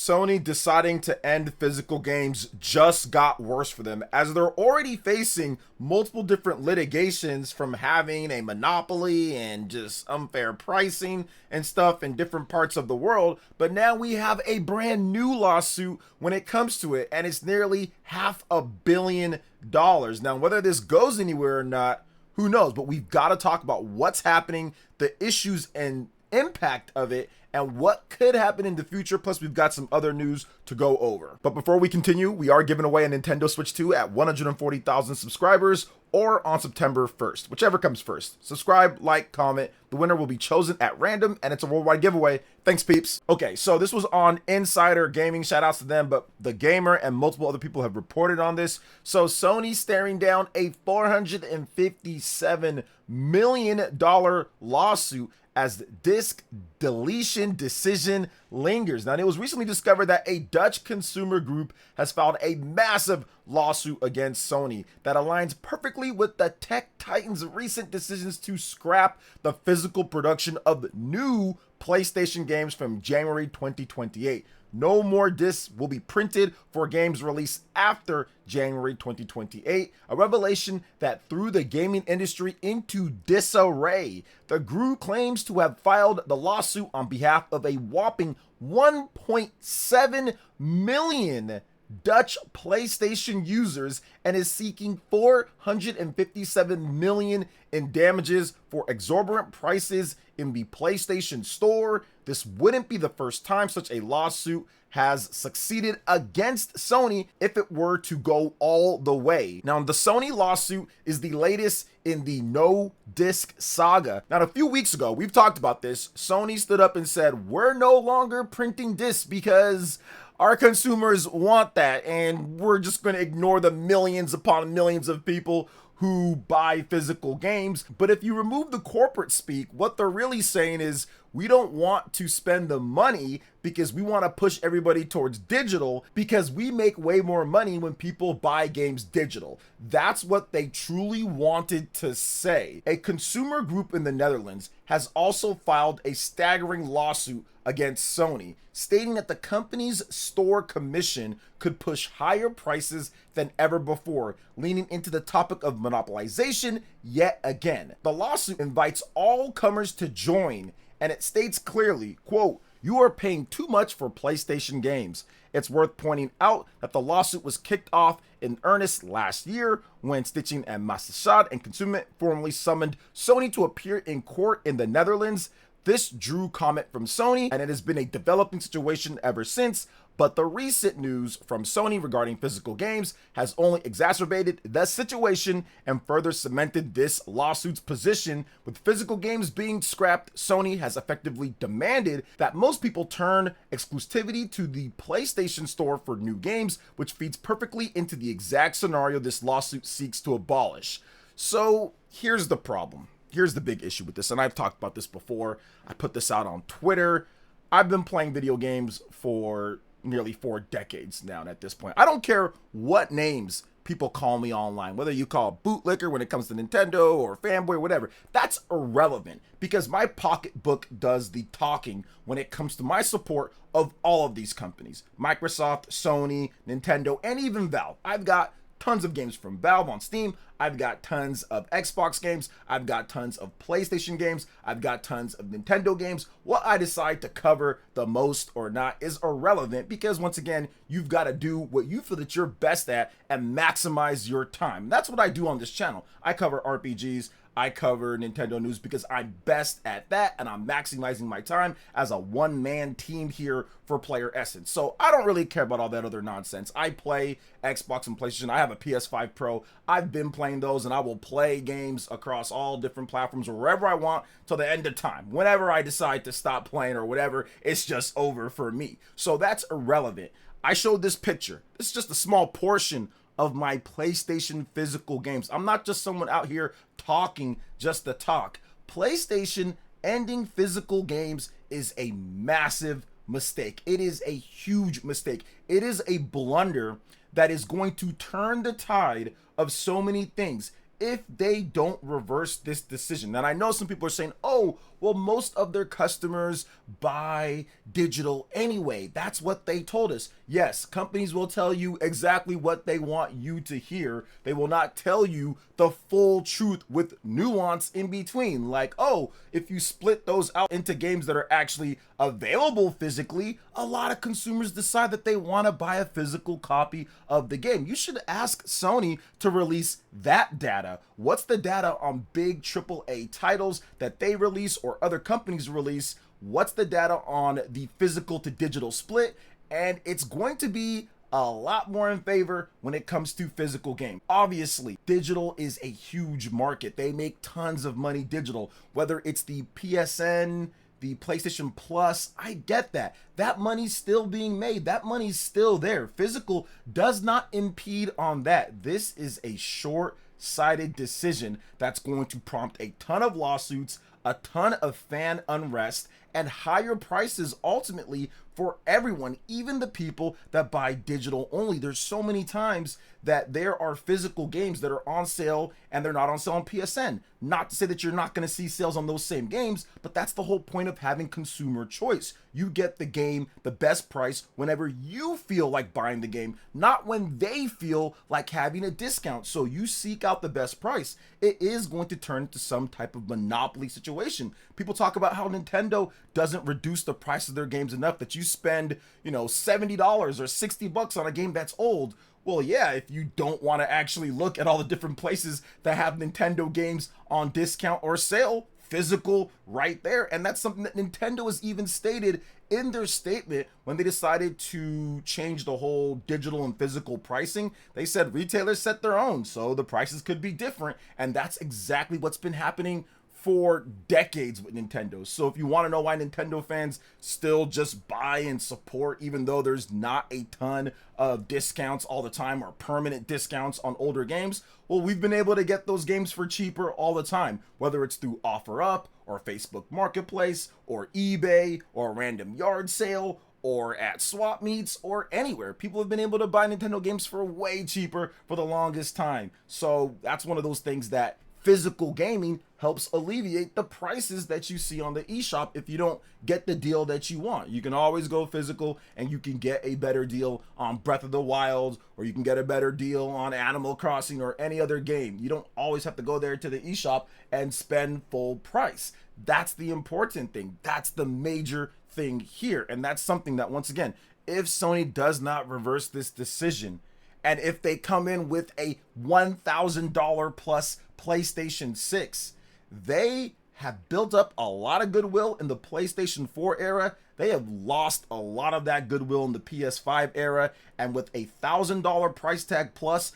Sony deciding to end physical games just got worse for them, as they're already facing multiple different litigations from having a monopoly and just unfair pricing and stuff in different parts of the world. But now we have a brand new lawsuit when it comes to it, and it's nearly $500 million. Now, whether this goes anywhere or not, who knows? But we've got to talk about what's happening, the issues and impact of it, and what could happen in the future. Plus, we've got some other news to go over. But before we continue, we are giving away a Nintendo Switch 2 at 140,000 subscribers, or on September 1st, whichever comes first. Subscribe, like, comment. The winner will be chosen at random, and it's a worldwide giveaway. Thanks, peeps. Okay, so this was on Insider Gaming. Shout outs to them, but The Gamer and multiple other people have reported on this. So Sony staring down a $457 million lawsuit as disc deletion decision lingers. Now, it was recently discovered that a Dutch consumer group has filed a massive lawsuit against Sony that aligns perfectly with the tech titans' recent decisions to scrap the physical production of new PlayStation games from January 2028. No more discs will be printed for games released after January 2028, a revelation that threw the gaming industry into disarray. The group claims to have filed the lawsuit on behalf of a whopping 1.7 million Dutch PlayStation users and is seeking 457 million in damages for exorbitant prices in the PlayStation Store. This wouldn't be the first time such a lawsuit has succeeded against Sony if it were to go all the way. Now, the Sony lawsuit is the latest in the no disc saga. Now, a few weeks ago, we've talked about this. Sony stood up and said, we're no longer printing discs because our consumers want that, and we're just going to ignore the millions upon millions of people who buy physical games. But if you remove the corporate speak, what they're really saying is, we don't want to spend the money because we want to push everybody towards digital because we make way more money when people buy games digital. That's what they truly wanted to say. A consumer group in the Netherlands has also filed a staggering lawsuit against Sony, stating that the company's store commission could push higher prices than ever before, leaning into the topic of monopolization yet again. The lawsuit invites all comers to join, and it states clearly, quote, "You are paying too much for PlayStation games." It's worth pointing out that the lawsuit was kicked off in earnest last year when Stichting and Massachad and Consument formally summoned Sony to appear in court in the Netherlands. This drew comment from Sony, and it has been a developing situation ever since, but the recent news from Sony regarding physical games has only exacerbated the situation and further cemented this lawsuit's position. With physical games being scrapped, Sony has effectively demanded that most people turn exclusivity to the PlayStation Store for new games, which feeds perfectly into the exact scenario this lawsuit seeks to abolish. So here's the problem. Here's the big issue with this, and I've talked about this before. I put this out on Twitter. I've been playing video games for nearly 4 decades now at this point. I don't care what names people call me online, whether you call bootlicker when it comes to Nintendo or fanboy or whatever. That's irrelevant because my pocketbook does the talking when it comes to my support of all of these companies. Microsoft, Sony, Nintendo, and even Valve. I've got tons of games from Valve on Steam. I've got tons of Xbox games. I've got tons of PlayStation games. I've got tons of Nintendo games. What I decide to cover the most or not is irrelevant because, once again, you've got to do what you feel that you're best at and maximize your time. That's what I do on this channel. I cover RPGs. I cover Nintendo news because I'm best at that, and I'm maximizing my time as a one-man team here for PlayerEssence. So I don't really care about all that other nonsense. I play Xbox and PlayStation. I have a PS5 Pro. I've been playing those, and I will play games across all different platforms or wherever I want till the end of time. Whenever I decide to stop playing or whatever, it's just over for me. So that's irrelevant. I showed this picture. This is just a small portion of my PlayStation physical games. I'm not just someone out here talking just to talk. PlayStation ending physical games is a massive mistake. It is a huge mistake. It is a blunder that is going to turn the tide of so many things if they don't reverse this decision. And I know some people are saying, oh, Well, most of their customers buy digital anyway. That's what they told us. Yes, companies will tell you exactly what they want you to hear. They will not tell you the full truth with nuance in between. Like, oh, if you split those out into games that are actually available physically, a lot of consumers decide that they want to buy a physical copy of the game. You should ask Sony to release that data. What's the data on big AAA titles that they release or other companies release? What's the data on the physical to digital split? And it's going to be a lot more in favor when it comes to physical games. Obviously, digital is a huge market. They make tons of money digital, whether it's the PSN, the PlayStation Plus. I get that. That money's still being made. That money's still there. Physical does not impede on that. This is a short-sighted decision that's going to prompt a ton of lawsuits, a ton of fan unrest, and higher prices ultimately for everyone, even the people that buy digital only. There's so many times that there are physical games that are on sale and they're not on sale on PSN. Not to say that you're not going to see sales on those same games, but that's the whole point of having consumer choice. You get the game, the best price, whenever you feel like buying the game, not when they feel like having a discount. So you seek out the best price. It is going to turn into some type of monopoly situation. People talk about how Nintendo doesn't reduce the price of their games enough that you spend, $70 or $60 on a game that's old. Well, yeah, if you don't want to actually look at all the different places that have Nintendo games on discount or sale, physical right there. And that's something that Nintendo has even stated in their statement when they decided to change the whole digital and physical pricing. They said retailers set their own, so the prices could be different. And that's exactly what's been happening for decades with Nintendo. So if you want to know why Nintendo fans still just buy and support, even though there's not a ton of discounts all the time or permanent discounts on older games, well, we've been able to get those games for cheaper all the time, whether it's through OfferUp or Facebook Marketplace or eBay or a random yard sale or at swap meets or anywhere. People have been able to buy Nintendo games for way cheaper for the longest time. So that's one of those things that physical gaming helps alleviate the prices that you see on the eShop if you don't get the deal that you want. You can always go physical and you can get a better deal on Breath of the Wild, or you can get a better deal on Animal Crossing or any other game. You don't always have to go there to the eShop and spend full price. That's the important thing. That's the major thing here. And that's something that, once again, if Sony does not reverse this decision, and if they come in with a $1,000 plus PlayStation 6, they have built up a lot of goodwill in the PlayStation 4 era. They have lost a lot of that goodwill in the PS5 era. And with a $1,000 price tag plus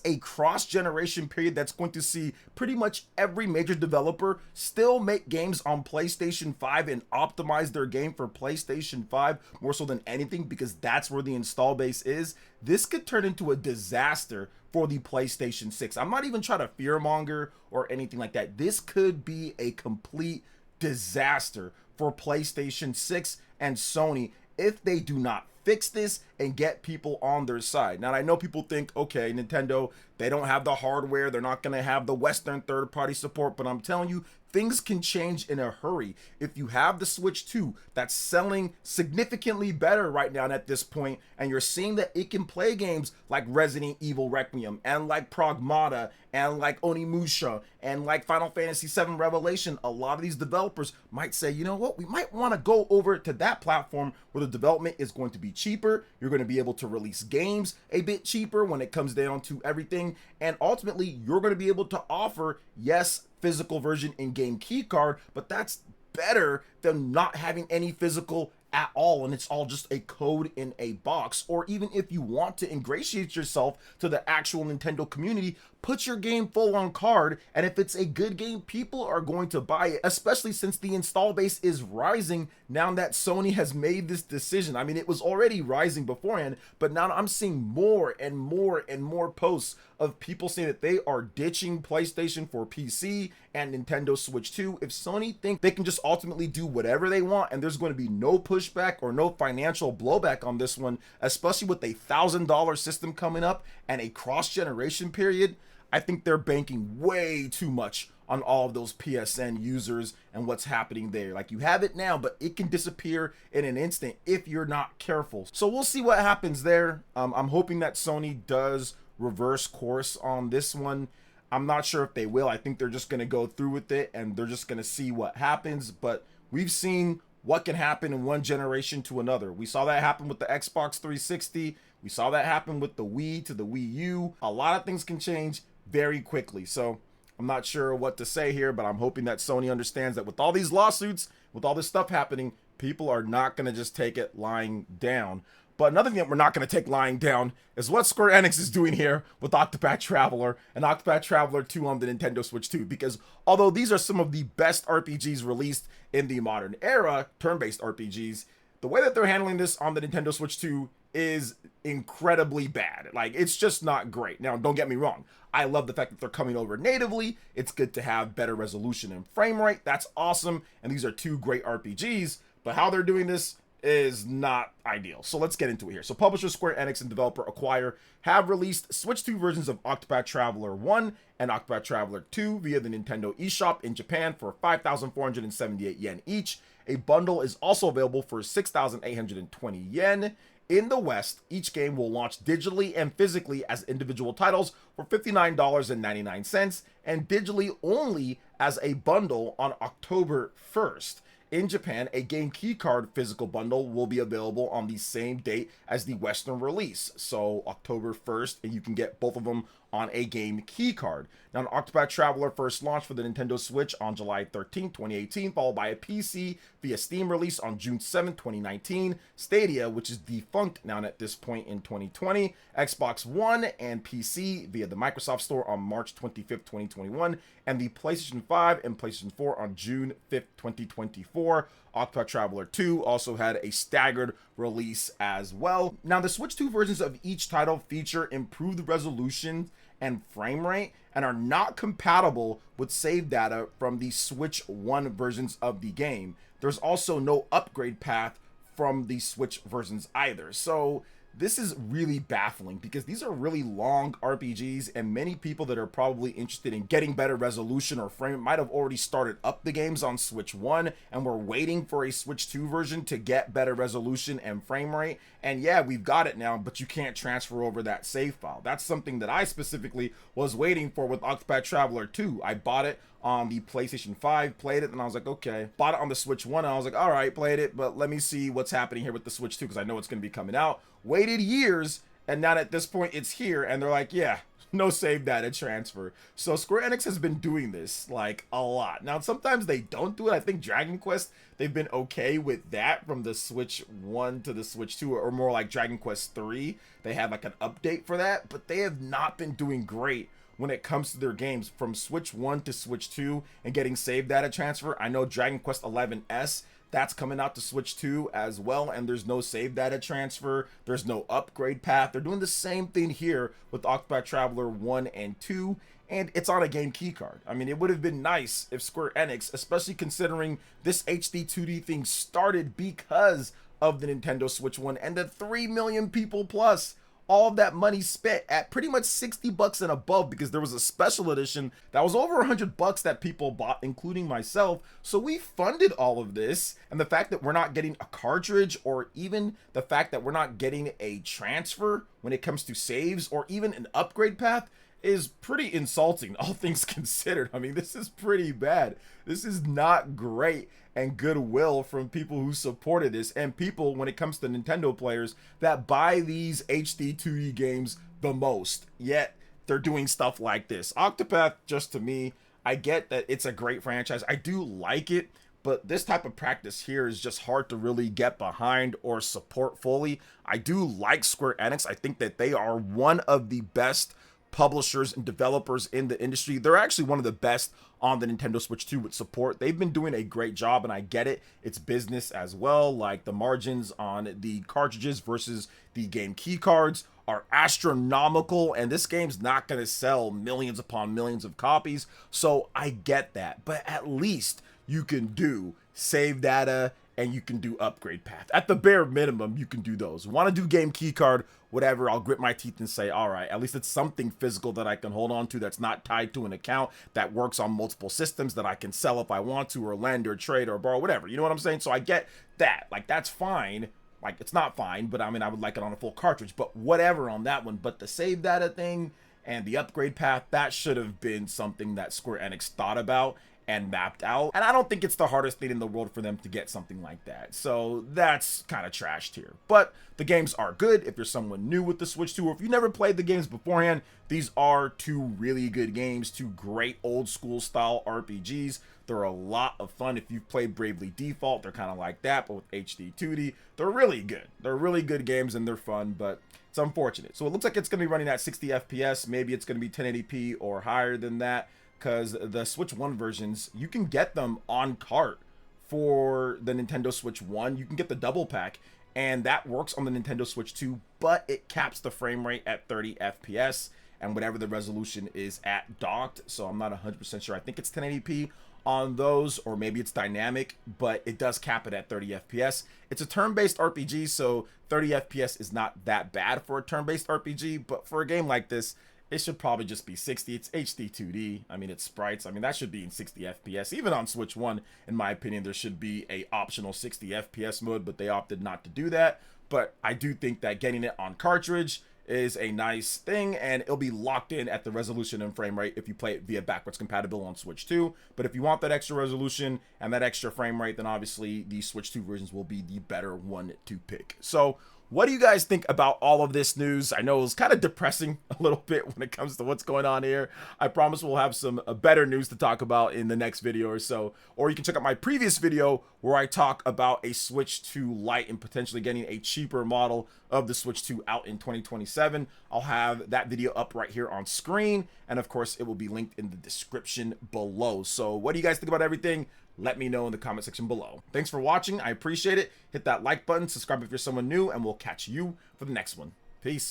a cross-generation period that's going to see pretty much every major developer still make games on PlayStation 5 and optimize their game for PlayStation 5 more so than anything, because that's where the install base is, this could turn into a disaster for the PlayStation 6. I'm not even trying to fearmonger or anything like that. This could be a complete disaster for PlayStation 6 and Sony if they do not fix this and get people on their side. Now, I know people think, okay, Nintendo, they don't have the hardware, they're not going to have the Western third-party support, but I'm telling you, things can change in a hurry. If you have the Switch 2 that's selling significantly better right now at this point, and you're seeing that it can play games like Resident Evil Requiem and like Pragmata and like Onimusha and like Final Fantasy VII Revelation, a lot of these developers might say, you know what, we might want to go over to that platform where the development is going to be cheaper. You're going to be able to release games a bit cheaper when it comes down to everything. And ultimately, you're going to be able to offer, yes, physical version in-game key card, but that's better than not having any physical at all, and it's all just a code in a box. Or even if you want to ingratiate yourself to the actual Nintendo community, put your game full on card, and if it's a good game, people are going to buy it, especially since the install base is rising now that Sony has made this decision. I mean, it was already rising beforehand, but now I'm seeing more and more and more posts of people saying that they are ditching PlayStation for PC and Nintendo Switch 2. If Sony think they can just ultimately do whatever they want and there's going to be no pushback or no financial blowback on this one, especially with a $1,000 system coming up and a cross-generation period, I think they're banking way too much on all of those PSN users and what's happening there. Like, you have it now, but it can disappear in an instant if you're not careful. So we'll see what happens there. I'm hoping that Sony does reverse course on this one. I'm not sure if they will. I think they're just going to go through with it and they're just going to see what happens. But we've seen what can happen in one generation to another. We saw that happen with the Xbox 360. We saw that happen with the Wii to the Wii U. A lot of things can change very quickly. So I'm not sure what to say here, but I'm hoping that Sony understands that with all these lawsuits, with all this stuff happening, people are not going to just take it lying down. But another thing that we're not going to take lying down is what Square Enix is doing here with Octopath Traveler and Octopath Traveler 2 on the Nintendo Switch 2. Because although these are some of the best RPGs released in the modern era, turn-based RPGs, the way that they're handling this on the Nintendo Switch 2 is incredibly bad. Like, it's just not great. Now, don't get me wrong. I love the fact that they're coming over natively. It's good to have better resolution and frame rate. That's awesome. And these are two great RPGs. But how they're doing this is not ideal. So let's get into it here. So publisher Square Enix and developer Acquire have released Switch 2 versions of Octopath Traveler 1 and Octopath Traveler 2 via the Nintendo eShop in Japan for 5,478 yen each. A bundle is also available for 6,820 yen. In the West, each game will launch digitally and physically as individual titles for $59.99 and digitally only as a bundle on October 1st. In Japan, a game keycard physical bundle will be available on the same date as the Western release, so October 1st, and you can get both of them on a game keycard. Now, Octopath Traveler first launched for the Nintendo Switch on July 13, 2018, followed by a PC via Steam release on June 7, 2019, Stadia, which is defunct now at this point in 2020, Xbox One and PC via the Microsoft Store on March 25, 2021, and the PlayStation 5 and PlayStation 4 on June 5, 2024. Octopath Traveler 2 also had a staggered release as well. Now, the Switch 2 versions of each title feature improved resolution and frame rate and are not compatible with save data from the Switch 1 versions of the game. There's also no upgrade path from the Switch versions either. So this is really baffling because these are really long RPGs and many people that are probably interested in getting better resolution or frame might have already started up the games on Switch 1 and we're waiting for a Switch 2 version to get better resolution and frame rate. And yeah, we've got it now, but you can't transfer over that save file. That's something that I specifically was waiting for with Octopath Traveler 2. I bought it on the PlayStation 5, played it, and I was like, okay. Bought it on the Switch 1, and I was like, all right, played it, but let me see what's happening here with the Switch 2, because I know it's going to be coming out. Waited years, and now at this point, it's here, and they're like, yeah, no save data transfer. So Square Enix has been doing this, like, a lot. Now, sometimes they don't do it. I think Dragon Quest, they've been okay with that from the Switch 1 to the Switch 2, or more like Dragon Quest 3. They have, like, an update for that, but they have not been doing great when it comes to their games from Switch 1 to Switch 2 and getting save data transfer. I know Dragon Quest 11S, that's coming out to Switch 2 as well, and there's no save data transfer, there's no upgrade path. They're doing the same thing here with Octopath Traveler 1 and 2, and it's on a game keycard. I mean, it would have been nice if Square Enix, especially considering this HD 2D thing started because of the Nintendo Switch 1 and the 3 million people plus all of that money spent at pretty much $60 and above, because there was a special edition that was over $100 that people bought, including myself. So we funded all of this, and the fact that we're not getting a cartridge, or even the fact that we're not getting a transfer when it comes to saves, or even an upgrade path, is pretty insulting, all things considered. I mean, this is pretty bad. This is not great, and goodwill from people who supported this, and people, when it comes to Nintendo players, that buy these HD 2D games the most, yet they're doing stuff like this. Octopath, just to me, I get that it's a great franchise. I do like it, but this type of practice here is just hard to really get behind or support fully. I do like Square Enix. I think that they are one of the best publishers and developers in the industry. They're actually one of the best on the Nintendo Switch 2 with support. They've been doing a great job, and I get it. It's business as well. Like, the margins on the cartridges versus the game key cards are astronomical, and this game's not going to sell millions upon millions of copies. So I get that, but at least you can do save data and you can do upgrade path. At the bare minimum, you can do those. Want to do game key card, whatever, I'll grit my teeth and say, all right, at least it's something physical that I can hold on to that's not tied to an account, that works on multiple systems, that I can sell if I want to, or lend or trade or borrow, whatever. You know what I'm saying? So I get that. Like, that's fine. Like, it's not fine, but I mean, I would like it on a full cartridge, but whatever on that one. But the save data thing and the upgrade path, that should have been something that Square Enix thought about and mapped out. And I don't think it's the hardest thing in the world for them to get something like that. So that's kind of trashed here. But the games are good if you're someone new with the Switch 2, or if you never played the games beforehand. These are two really good games, two great old school style RPGs. They're a lot of fun. If you've played Bravely Default, they're kind of like that, but with HD 2D. They're really good. They're really good games and they're fun, but it's unfortunate. So it looks like it's going to be running at 60 FPS. Maybe it's going to be 1080p or higher than that, because the Switch 1 versions, you can get them on cart for the Nintendo Switch 1. You can get the double pack, and that works on the Nintendo Switch 2, but it caps the frame rate at 30 FPS and whatever the resolution is at docked. So I'm not 100% sure. I think it's 1080p on those, or maybe it's dynamic, but it does cap it at 30 FPS. It's a turn-based RPG, so 30 FPS is not that bad for a turn-based RPG, but for a game like this, it should probably just be 60. It's HD 2D. I mean, it's sprites. I mean, that should be in 60 FPS. Even on Switch 1, in my opinion, there should be a optional 60 FPS mode, but they opted not to do that. But I do think that getting it on cartridge is a nice thing, and it'll be locked in at the resolution and frame rate if you play it via backwards compatible on Switch 2. But if you want that extra resolution and that extra frame rate, then obviously the Switch 2 versions will be the better one to pick. So what do you guys think about all of this news? I know it was kind of depressing a little bit when it comes to what's going on here. I promise we'll have some better news to talk about in the next video or so. Or you can check out my previous video where I talk about a Switch 2 Lite and potentially getting a cheaper model of the Switch 2 out in 2027. I'll have that video up right here on screen. And of course, it will be linked in the description below. So what do you guys think about everything? Let me know in the comment section below. Thanks for watching. I appreciate it. Hit that like button, subscribe if you're someone new, and we'll catch you for the next one. Peace.